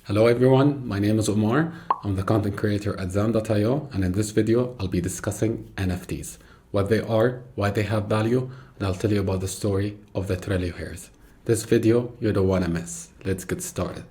Hello everyone, my name is Omar. I'm the content creator at Zam.io, and in this video I'll be discussing NFTs, what they are, why they have value, and I'll tell you about the story of the TrillioHiers. This video you don't want to miss. Let's get started.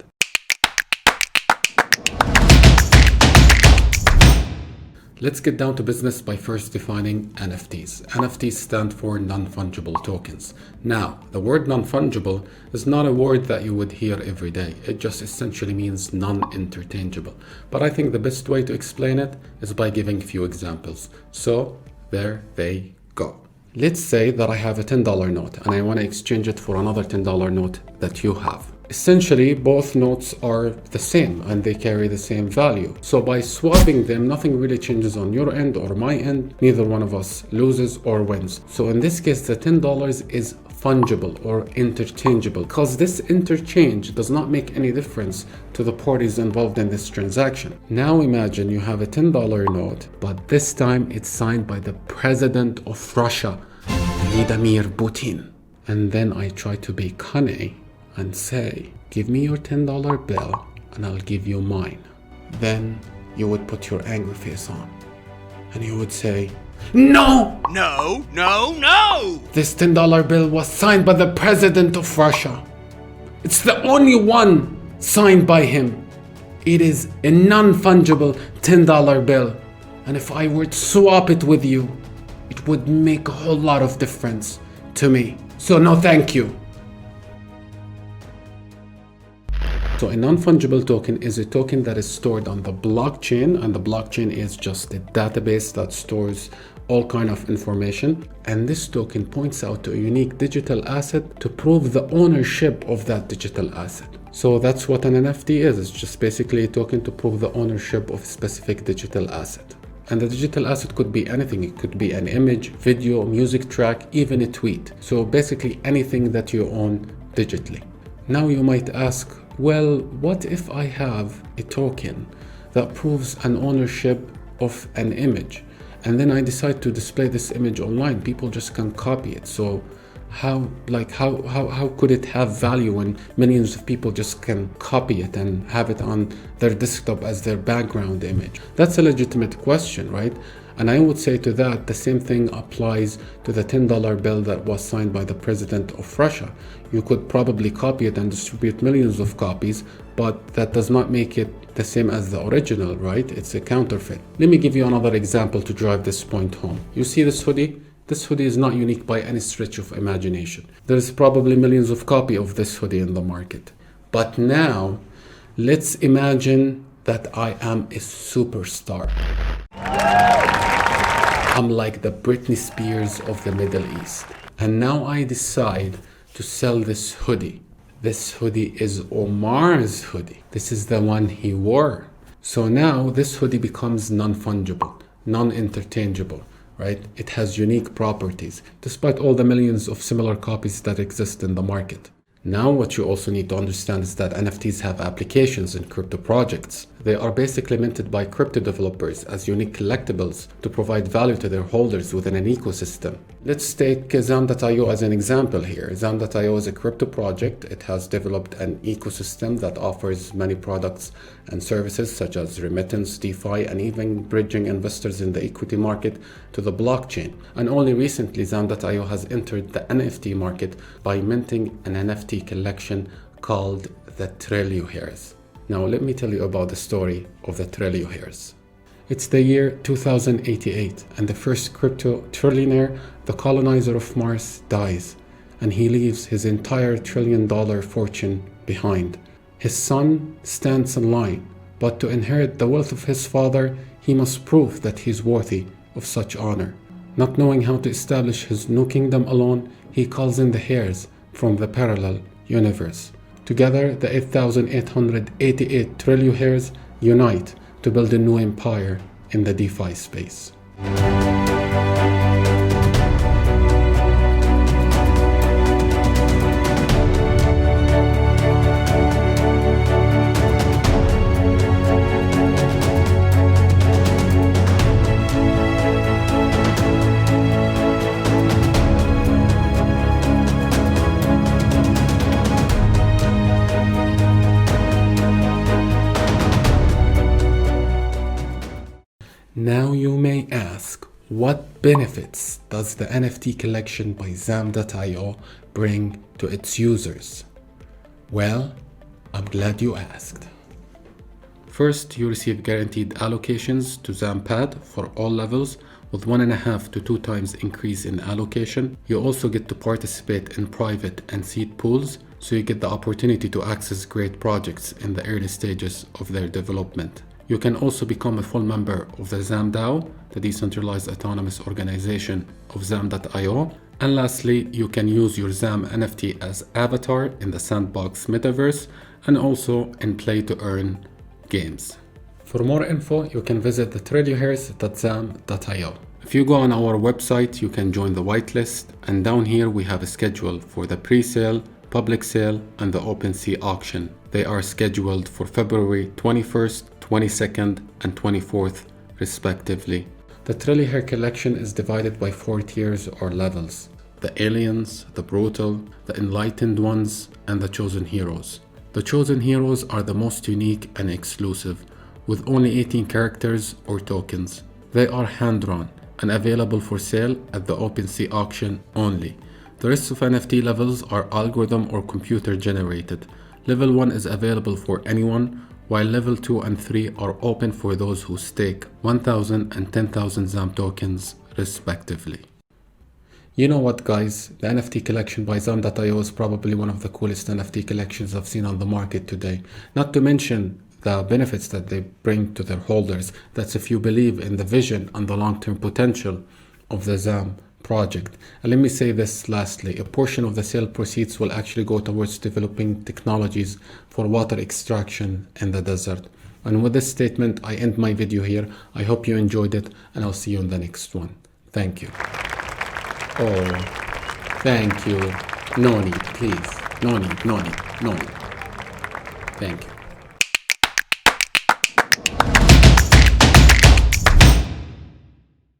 Let's get down to business by first defining NFTs. NFTs stand for non-fungible tokens. Now, the word non-fungible is not a word that you would hear every day. It just essentially means non-interchangeable. But I think the best way to explain it is by giving a few examples. So, there they go. Let's say that I have a $10 note and I want to exchange it for another $10 note that you have. Essentially, both notes are the same and they carry the same value. So by swapping them, nothing really changes on your end or my end. Neither one of us loses or wins. So in this case, the $10 is fungible or interchangeable because this interchange does not make any difference to the parties involved in this transaction. Now imagine you have a $10 note, but this time it's signed by the president of Russia, Vladimir Putin. And then I try to be cunning and say, give me your $10 bill and I'll give you mine. Then you would put your angry face on and you would say, no! No, no, no! This $10 bill was signed by the president of Russia. It's the only one signed by him. It is a non-fungible $10 bill. And if I were to swap it with you, it would make a whole lot of difference to me. So no thank you. So a non-fungible token is a token that is stored on the blockchain, and the blockchain is just a database that stores all kind of information. And this token points out to a unique digital asset to prove the ownership of that digital asset. So that's what an NFT is. It's just basically a token to prove the ownership of a specific digital asset. And the digital asset could be anything. It could be an image, video, music track, even a tweet. So basically anything that you own digitally. Now you might ask, well, what if I have a token that proves an ownership of an image and then I decide to display this image online? People just can copy it. So how could it have value when millions of people just can copy it and have it on their desktop as their background image? That's a legitimate question, right? And I would say to that, the same thing applies to the $10 bill that was signed by the president of Russia. You could probably copy it and distribute millions of copies, but that does not make it the same as the original, right? It's a counterfeit. Let me give you another example to drive this point home. You see this hoodie? This hoodie is not unique by any stretch of imagination. There's probably millions of copies of this hoodie in the market. But now, let's imagine that I am a superstar. I'm like the Britney Spears of the Middle East. And now I decide to sell this hoodie. This hoodie is Omar's hoodie. This is the one he wore. So now this hoodie becomes non-fungible, non-interchangeable, right? It has unique properties, despite all the millions of similar copies that exist in the market. Now what you also need to understand is that NFTs have applications in crypto projects. They are basically minted by crypto developers as unique collectibles to provide value to their holders within an ecosystem. Let's take Zam.io as an example here. Zam.io is a crypto project. It has developed an ecosystem that offers many products and services such as remittance, DeFi, and even bridging investors in the equity market to the blockchain. And only recently, Zam.io has entered the NFT market by minting an NFT collection called the TrillioHiers. Now let me tell you about the story of the TrillioHiers. It's the year 2088 and the first crypto trillionaire, the colonizer of Mars, dies, and he leaves his entire $1 trillion fortune behind. His son stands in line, but to inherit the wealth of his father, he must prove that he's worthy of such honor. Not knowing how to establish his new kingdom alone, he calls in the heirs from the parallel universe. Together, the 8,888 TrillioHiers unite to build a new empire in the DeFi space. Now you may ask, what benefits does the NFT collection by Zam.io bring to its users? Well, I'm glad you asked. First, you receive guaranteed allocations to ZamPad for all levels with 1.5 to 2 times increase in allocation. You also get to participate in private and seed pools, so you get the opportunity to access great projects in the early stages of their development. You can also become a full member of the Zam.io, the decentralized autonomous organization of Zam.io. And lastly, you can use your Zam NFT as avatar in the Sandbox metaverse and also in play-to-earn games. For more info, you can visit the TrillioHiers.Zam.io. If you go on our website, you can join the whitelist, and down here we have a schedule for the pre-sale, public sale, and the OpenSea auction. They are scheduled for February 21st, 22nd, and 24th, respectively. The TrillioHier collection is divided by 4 tiers or levels: the aliens, the brutal, the enlightened ones, and the chosen heroes. The chosen heroes are the most unique and exclusive, with only 18 characters or tokens. They are hand-drawn and available for sale at the OpenSea auction only. The rest of NFT levels are algorithm or computer generated. Level 1 is available for anyone, while level 2 and 3 are open for those who stake 1,000 and 10,000 Zam tokens respectively. You know what, guys, the NFT collection by Zam.io is probably one of the coolest NFT collections I've seen on the market today. Not to mention the benefits that they bring to their holders. That's if you believe in the vision and the long-term potential of the Zam project. And let me say this lastly, a portion of the sale proceeds will actually go towards developing technologies for water extraction in the desert. And with this statement, I end my video here. I hope you enjoyed it, and I'll see you in the next one. Thank you. Oh, thank you. No need, please. No need. Thank you.